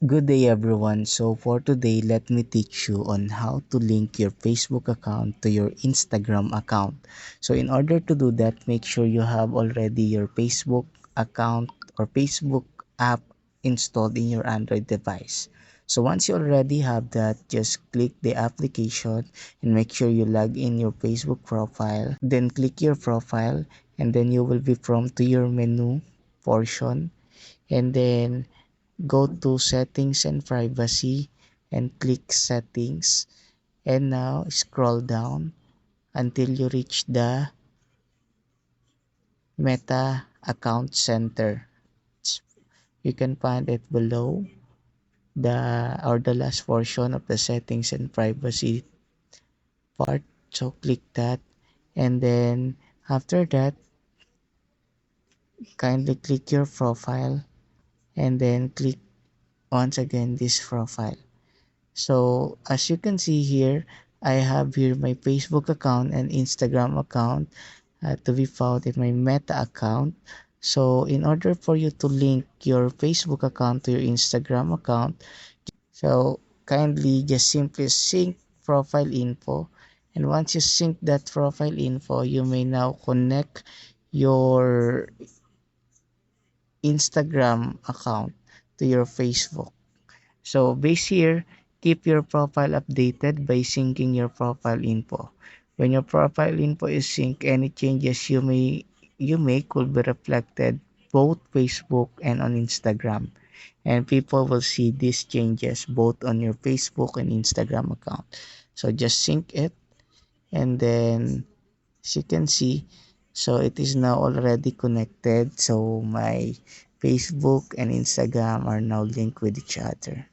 Good day everyone. So for today, let me teach you on how to link your Facebook account to your Instagram account. So in order to do that, make sure you have already your Facebook account or Facebook app installed in your Android device. So once you already have that, just click the application and make sure you log in your Facebook profile. Then click your profile and then you will be prompt to your menu portion, and then go to settings and privacy and click settings, and now scroll down until you reach the meta account center. You can find it below the last portion of the settings and privacy part. So click that, and then after that, kindly click your profile and then click once again this profile. So as you can see here, I have here my Facebook account and Instagram account to be found in my Meta account. So in order for you to link your Facebook account to your Instagram account, so kindly just simply sync profile info. And once you sync that profile info, you may now connect your Instagram account to your Facebook. So base here, keep your profile updated by syncing your profile info. When your profile info is synced, any changes you make will be reflected both Facebook and on Instagram. And people will see these changes both on your Facebook and Instagram account. So just sync it, and then as you can see, so it is now already connected. So my Facebook and Instagram are now linked with each other.